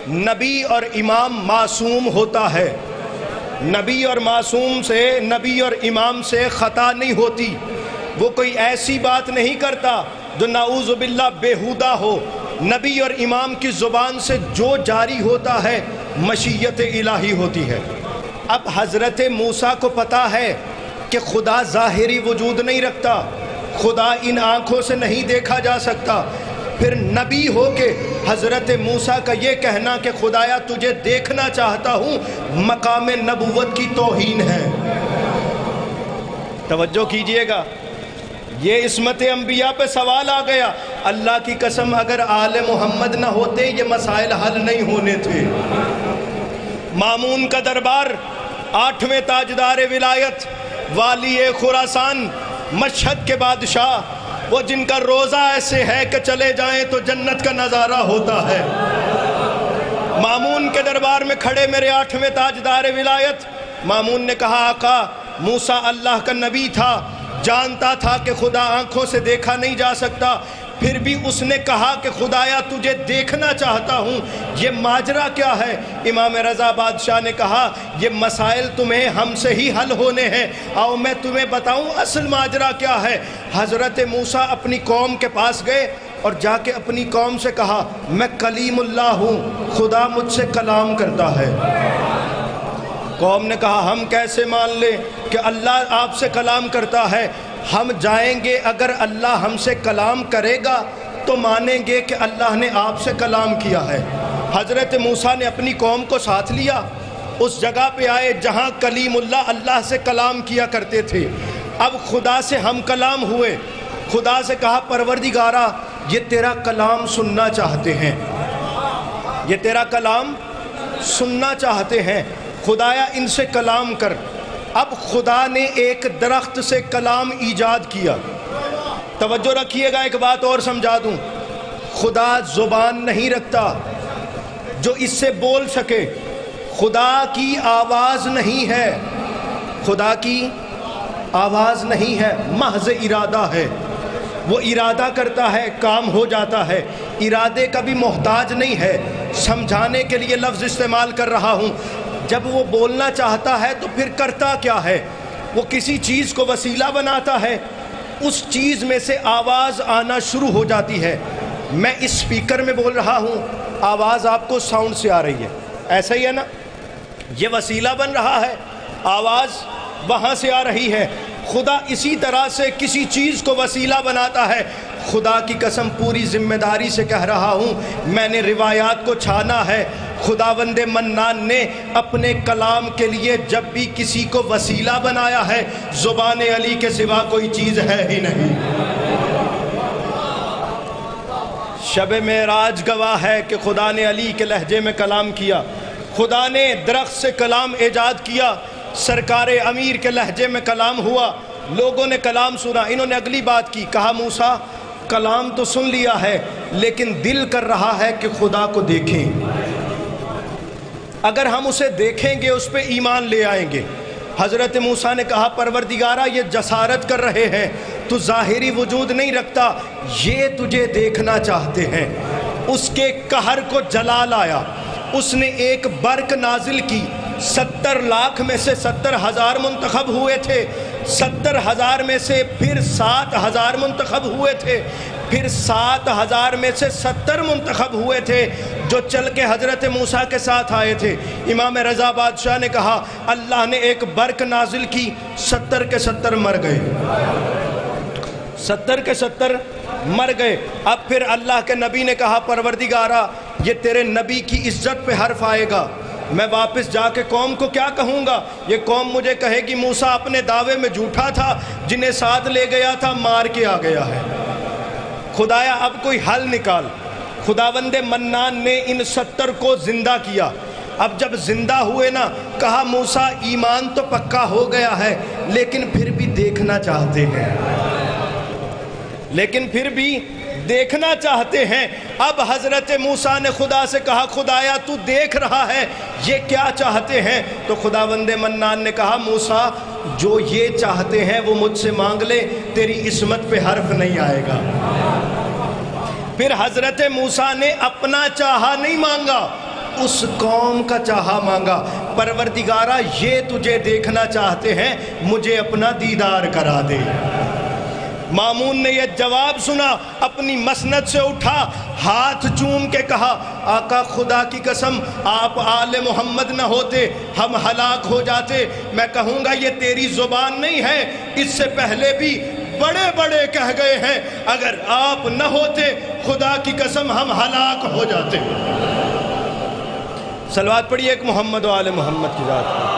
نبی اور امام معصوم ہوتا ہے، نبی اور معصوم سے، نبی اور امام سے خطا نہیں ہوتی، وہ کوئی ایسی بات نہیں کرتا جو نعوذ باللہ بیہودہ ہو۔ نبی اور امام کی زبان سے جو جاری ہوتا ہے مشیت الہی ہوتی ہے۔ اب حضرت موسیٰ کو پتہ ہے کہ خدا ظاہری وجود نہیں رکھتا، خدا ان آنکھوں سے نہیں دیکھا جا سکتا، پھر نبی ہو کے حضرت موسیٰ کا یہ کہنا کہ خدایا تجھے دیکھنا چاہتا ہوں، مقام نبوت کی توہین ہے۔ توجہ کیجئے گا، یہ عصمت انبیاء پہ سوال آ گیا۔ اللہ کی قسم اگر آل محمد نہ ہوتے یہ مسائل حل نہیں ہونے تھے۔ مامون کا دربار، 8ویں تاجدار ولایت، والی خراسان، مشہد کے بادشاہ، وہ جن کا روزہ ایسے ہے کہ چلے جائیں تو جنت کا نظارہ ہوتا ہے۔ مامون کے دربار میں کھڑے میرے 8ویں تاجدار ولایت، مامون نے کہا آقا موسیٰ اللہ کا نبی تھا، جانتا تھا کہ خدا آنکھوں سے دیکھا نہیں جا سکتا، پھر بھی اس نے کہا کہ خدایا تجھے دیکھنا چاہتا ہوں، یہ ماجرا کیا ہے؟ امام رضا بادشاہ نے کہا یہ مسائل تمہیں ہم سے ہی حل ہونے ہیں، آؤ میں تمہیں بتاؤں اصل ماجرا کیا ہے۔ حضرت موسیٰ اپنی قوم کے پاس گئے اور جا کے اپنی قوم سے کہا میں کلیم اللہ ہوں، خدا مجھ سے کلام کرتا ہے۔ قوم نے کہا ہم کیسے مان لیں کہ اللہ آپ سے کلام کرتا ہے؟ ہم جائیں گے، اگر اللہ ہم سے کلام کرے گا تو مانیں گے کہ اللہ نے آپ سے کلام کیا ہے۔ حضرت موسیٰ نے اپنی قوم کو ساتھ لیا، اس جگہ پہ آئے جہاں کلیم اللہ اللہ سے کلام کیا کرتے تھے۔ اب خدا سے ہم کلام ہوئے، خدا سے کہا پروردگارا یہ تیرا کلام سننا چاہتے ہیں، یہ تیرا کلام سننا چاہتے ہیں، خدایا ان سے کلام کر۔ اب خدا نے ایک درخت سے کلام ایجاد کیا۔ توجہ رکھیے گا، ایک بات اور سمجھا دوں، خدا زبان نہیں رکھتا جو اس سے بول سکے، خدا کی آواز نہیں ہے، خدا کی آواز نہیں ہے، محض ارادہ ہے، وہ ارادہ کرتا ہے کام ہو جاتا ہے، ارادے کا بھی محتاج نہیں ہے۔ سمجھانے کے لیے لفظ استعمال کر رہا ہوں، جب وہ بولنا چاہتا ہے تو پھر کرتا کیا ہے؟ وہ کسی چیز کو وسیلہ بناتا ہے، اس چیز میں سے آواز آنا شروع ہو جاتی ہے۔ میں اس سپیکر میں بول رہا ہوں، آواز آپ کو ساؤنڈ سے آ رہی ہے، ایسا ہی ہے نا؟ یہ وسیلہ بن رہا ہے، آواز وہاں سے آ رہی ہے۔ خدا اسی طرح سے کسی چیز کو وسیلہ بناتا ہے۔ خدا کی قسم پوری ذمہ داری سے کہہ رہا ہوں، میں نے روایات کو چھانا ہے، خداوند منان نے اپنے کلام کے لیے جب بھی کسی کو وسیلہ بنایا ہے، زبان علی کے سوا کوئی چیز ہے ہی نہیں۔ شب معراج گواہ ہے کہ خدا نے علی کے لہجے میں کلام کیا، خدا نے درخت سے کلام ایجاد کیا، سرکار امیر کے لہجے میں کلام ہوا، لوگوں نے کلام سنا۔ انہوں نے اگلی بات کی، کہا موسیٰ کلام تو سن لیا ہے لیکن دل کر رہا ہے کہ خدا کو دیکھیں، اگر ہم اسے دیکھیں گے اس پہ ایمان لے آئیں گے۔ حضرت موسیٰ نے کہا پروردگارا یہ جسارت کر رہے ہیں، تو ظاہری وجود نہیں رکھتا، یہ تجھے دیکھنا چاہتے ہیں۔ اس کے قہر کو جلال آیا، اس نے ایک برق نازل کی، 70 لاکھ میں سے 70,000 منتخب ہوئے تھے، 70,000 میں سے پھر 7,000 منتخب ہوئے تھے، پھر 7,000 میں سے 70 منتخب ہوئے تھے جو چل کے حضرت موسیٰ کے ساتھ آئے تھے۔ امام رضا بادشاہ نے کہا اللہ نے ایک برق نازل کی، 70 کے 70 مر گئے، 70 کے 70 مر گئے۔ اب پھر اللہ کے نبی نے کہا پروردگارا یہ تیرے نبی کی عزت پہ حرف آئے گا، میں واپس جا کے قوم کو کیا کہوں گا؟ یہ قوم مجھے کہے گی موسیٰ اپنے دعوے میں جھوٹا تھا، جنہیں ساتھ لے گیا تھا مار کے آ گیا ہے۔ خدایا اب کوئی حل نکال۔ خداوند منان نے ان 70 کو زندہ کیا۔ اب جب زندہ ہوئے نا، کہا موسیٰ ایمان تو پکا ہو گیا ہے لیکن پھر بھی دیکھنا چاہتے ہیں، لیکن پھر بھی دیکھنا چاہتے ہیں۔ اب حضرت موسیٰ نے خدا سے کہا خدایا تو دیکھ رہا ہے، یہ کیا چاہتے ہیں؟ تو خداوند منان نے کہا موسیٰ جو یہ چاہتے ہیں وہ مجھ سے مانگ لے، تیری عصمت پہ حرف نہیں آئے گا۔ پھر حضرت موسیٰ نے اپنا چاہا نہیں مانگا، اس قوم کا چاہا مانگا، پروردگارہ یہ تجھے دیکھنا چاہتے ہیں، مجھے اپنا دیدار کرا دے۔ مامون نے یہ جواب سنا، اپنی مسند سے اٹھا، ہاتھ چوم کے کہا آقا خدا کی قسم آپ آل محمد نہ ہوتے ہم ہلاک ہو جاتے۔ میں کہوں گا یہ تیری زبان نہیں ہے، اس سے پہلے بھی بڑے بڑے کہہ گئے ہیں اگر آپ نہ ہوتے خدا کی قسم ہم ہلاک ہو جاتے۔ صلوات پڑھیے ایک محمد و آل محمد کی ذات پر۔